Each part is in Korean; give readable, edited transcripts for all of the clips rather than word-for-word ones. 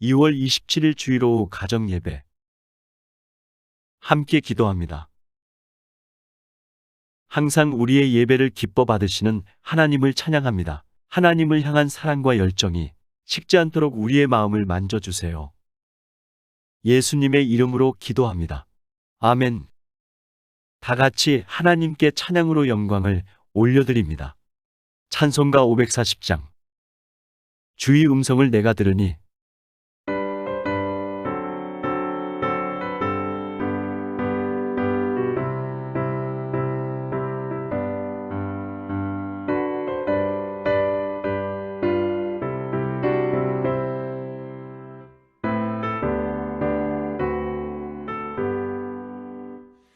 2월 27일 주일 오후 가정예배. 함께 기도합니다. 항상 우리의 예배를 기뻐 받으시는 하나님을 찬양합니다. 하나님을 향한 사랑과 열정이 식지 않도록 우리의 마음을 만져주세요. 예수님의 이름으로 기도합니다. 아멘. 다 같이 하나님께 찬양으로 영광을 올려드립니다. 찬송가 540장. 주의 음성을 내가 들으니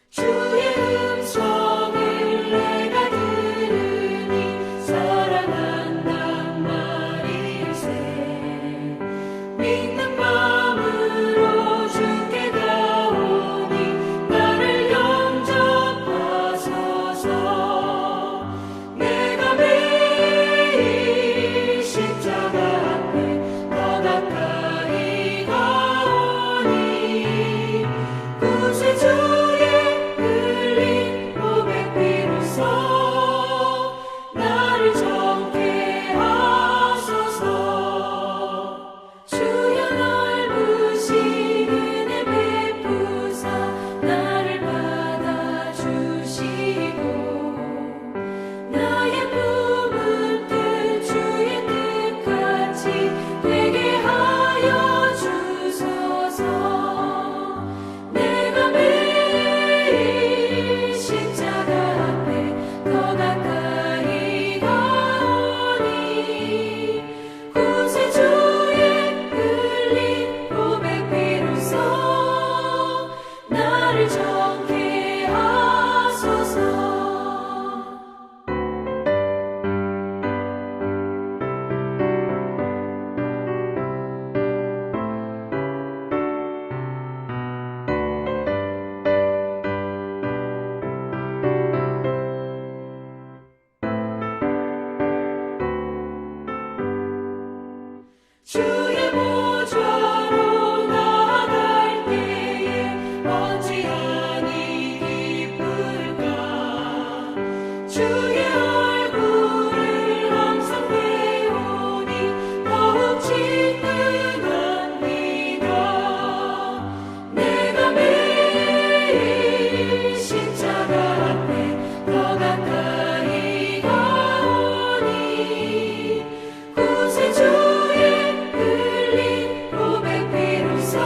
주의 음성을 내가 들으니 사랑한단 말일세. 믿는 마음으로 주께 가오니 나를 영접하소서. 내가 매일 십자가 앞에 더 가까이 가오니 구세주 나를 정케 하소서. 주여 넓으신 은혜 베푸사 나를 받아주시고 나의 품은 뜻 주의 뜻같이 되게 하여 주소서. 내가 매일 십자가 앞에 더 가까이 가오니 구세주의 흘린 고백 비로소 나를 정케 하소서. 주의 보좌로 나아갈 때에 어찌하니 기쁠까. 주의 얼굴을 항상 배우니 더욱 친근합니다. 내가 매일 십자가 앞에 더 가까이 가오니 구세주의 흘린 고백 비로소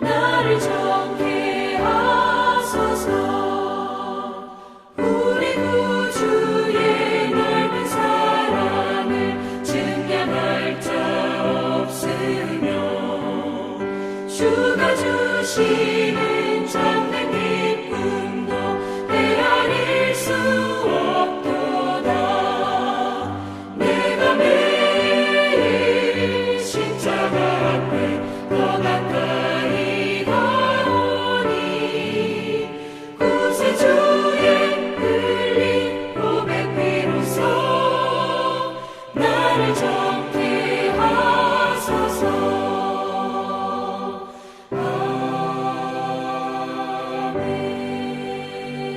나를 정케 하소서. 우리 구주의 넓은 사랑을 증량할 자 없으며 주가 주시는 참된 기쁨도 헤아릴 수 없도다. 내가 매일 십자가 앞에 더 가까이 가오니 구세주의 흘린 고백 비로소 나를 정케 하소서.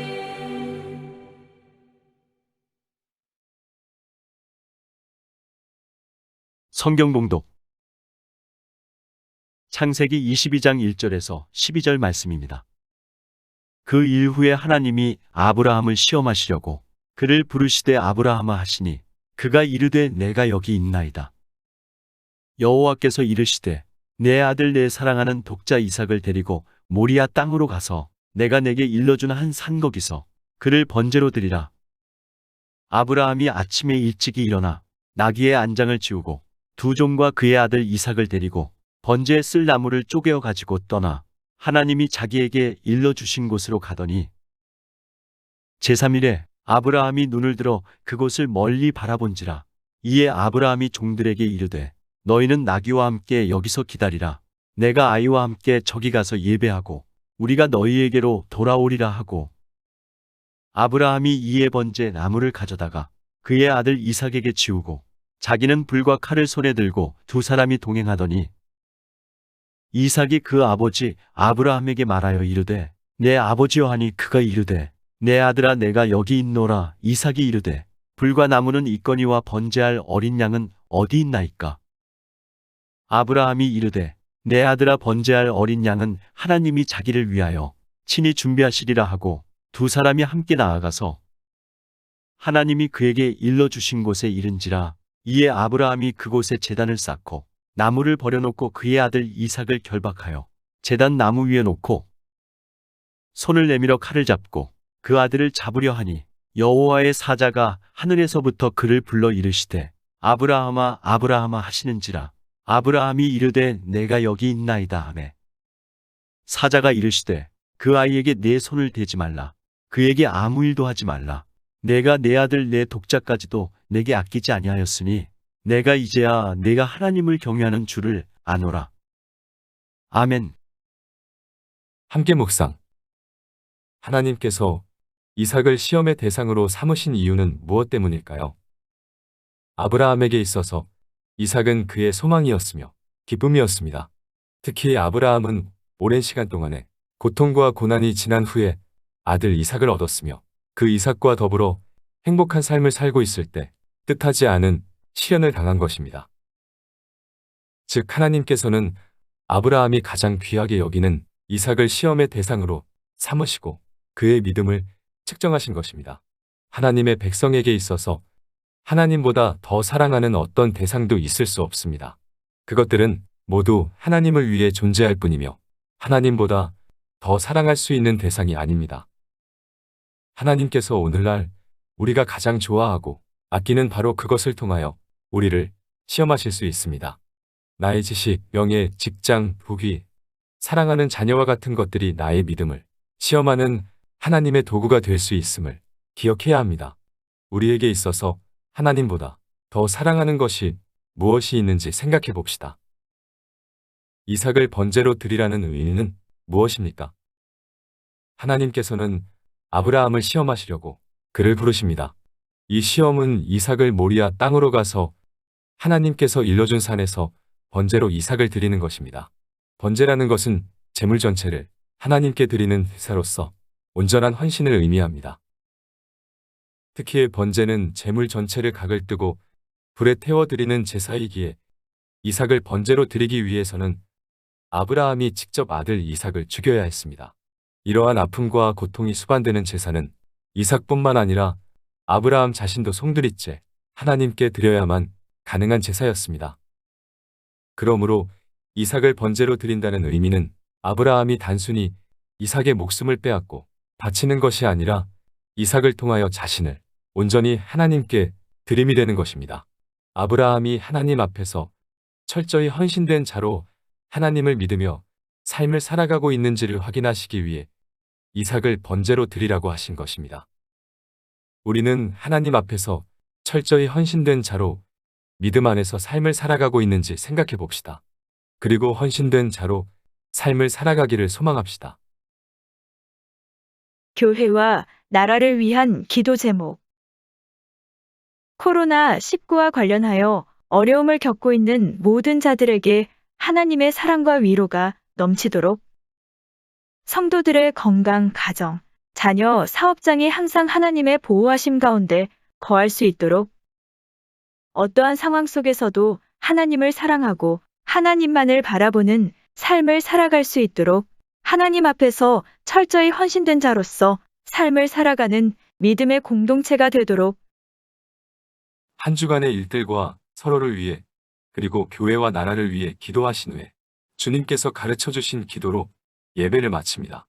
아멘. 성경 봉독. 창세기 22장 1절에서 12절 말씀입니다. 그 일 후에 하나님이 아브라함을 시험하시려고 그를 부르시되 아브라함아 하시니 그가 이르되 내가 여기 있나이다. 여호와께서 이르시되 내 아들 내 사랑하는 독자 이삭을 데리고 모리아 땅으로 가서 내가 내게 일러준 한 산 거기서 그를 번제로 드리라. 아브라함이 아침에 일찍이 일어나 나귀의 안장을 지우고 두 종과 그의 아들 이삭을 데리고 번제에 쓸 나무를 쪼개어 가지고 떠나 하나님이 자기에게 일러주신 곳으로 가더니 제3일에 아브라함이 눈을 들어 그곳을 멀리 바라본지라. 이에 아브라함이 종들에게 이르되 너희는 나귀와 함께 여기서 기다리라. 내가 아이와 함께 저기 가서 예배하고 우리가 너희에게로 돌아오리라 하고 아브라함이 이에 번제 나무를 가져다가 그의 아들 이삭에게 지우고 자기는 불과 칼을 손에 들고 두 사람이 동행하더니 이삭이 그 아버지 아브라함에게 말하여 이르되 내 아버지여 하니 그가 이르되 내 아들아 내가 여기 있노라. 이삭이 이르되 불과 나무는 있거니와 번제할 어린 양은 어디 있나이까? 아브라함이 이르되 내 아들아 번제할 어린 양은 하나님이 자기를 위하여 친히 준비하시리라 하고 두 사람이 함께 나아가서 하나님이 그에게 일러주신 곳에 이른지라. 이에 아브라함이 그곳에 제단을 쌓고 나무를 버려놓고 그의 아들 이삭을 결박하여 제단 나무 위에 놓고 손을 내밀어 칼을 잡고 그 아들을 잡으려 하니 여호와의 사자가 하늘에서부터 그를 불러 이르시되 아브라함아 아브라함아 하시는지라. 아브라함이 이르되 내가 여기 있나이다 하매 사자가 이르시되 그 아이에게 내 손을 대지 말라. 그에게 아무 일도 하지 말라. 내가 내 아들 내 독자까지도 내게 아끼지 아니하였으니 내가 이제야 내가 하나님을 경외하는 줄을 아노라. 아멘. 함께 묵상. 하나님께서 이삭을 시험의 대상으로 삼으신 이유는 무엇 때문일까요? 아브라함에게 있어서 이삭은 그의 소망이었으며 기쁨이었습니다. 특히 아브라함은 오랜 시간 동안의 고통과 고난이 지난 후에 아들 이삭을 얻었으며 그 이삭과 더불어 행복한 삶을 살고 있을 때 뜻하지 않은 시련을 당한 것입니다. 즉 하나님께서는 아브라함이 가장 귀하게 여기는 이삭을 시험의 대상으로 삼으시고 그의 믿음을 측정하신 것입니다. 하나님의 백성에게 있어서 하나님보다 더 사랑하는 어떤 대상도 있을 수 없습니다. 그것들은 모두 하나님을 위해 존재할 뿐이며 하나님보다 더 사랑할 수 있는 대상이 아닙니다. 하나님께서 오늘날 우리가 가장 좋아하고 아끼는 바로 그것을 통하여 우리를 시험하실 수 있습니다. 나의 지식, 명예, 직장, 부귀, 사랑하는 자녀와 같은 것들이 나의 믿음을 시험하는 하나님의 도구가 될 수 있음을 기억해야 합니다. 우리에게 있어서 하나님보다 더 사랑하는 것이 무엇이 있는지 생각해 봅시다. 이삭을 번제로 드리라는 의미는 무엇입니까? 하나님께서는 아브라함을 시험하시려고 그를 부르십니다. 이 시험은 이삭을 모리아 땅으로 가서 하나님께서 일러준 산에서 번제로 이삭을 드리는 것입니다. 번제라는 것은 제물 전체를 하나님께 드리는 제사로서 온전한 헌신을 의미합니다. 특히 번제는 제물 전체를 각을 뜨고 불에 태워 드리는 제사이기에 이삭을 번제로 드리기 위해서는 아브라함이 직접 아들 이삭을 죽여야 했습니다. 이러한 아픔과 고통이 수반되는 제사는 이삭뿐만 아니라 아브라함 자신도 송두리째 하나님께 드려야만 가능한 제사였습니다. 그러므로 이삭을 번제로 드린다는 의미는 아브라함이 단순히 이삭의 목숨을 빼앗고 바치는 것이 아니라 이삭을 통하여 자신을 온전히 하나님께 드림이 되는 것입니다. 아브라함이 하나님 앞에서 철저히 헌신된 자로 하나님을 믿으며 삶을 살아가고 있는지를 확인하시기 위해 이삭을 번제로 드리라고 하신 것입니다. 우리는 하나님 앞에서 철저히 헌신된 자로 믿음 안에서 삶을 살아가고 있는지 생각해 봅시다. 그리고 헌신된 자로 삶을 살아가기를 소망합시다. 교회와 나라를 위한 기도 제목. 코로나19와 관련하여 어려움을 겪고 있는 모든 자들에게 하나님의 사랑과 위로가 넘치도록 성도들의 건강, 가정, 자녀, 사업장이 항상 하나님의 보호하심 가운데 거할 수 있도록 어떠한 상황 속에서도 하나님을 사랑하고 하나님만을 바라보는 삶을 살아갈 수 있도록 하나님 앞에서 철저히 헌신된 자로서 삶을 살아가는 믿음의 공동체가 되도록 한 주간의 일들과 서로를 위해 그리고 교회와 나라를 위해 기도하신 후에 주님께서 가르쳐 주신 기도로 예배를 마칩니다.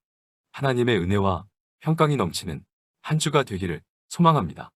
하나님의 은혜와 평강이 넘치는 한 주가 되기를 소망합니다.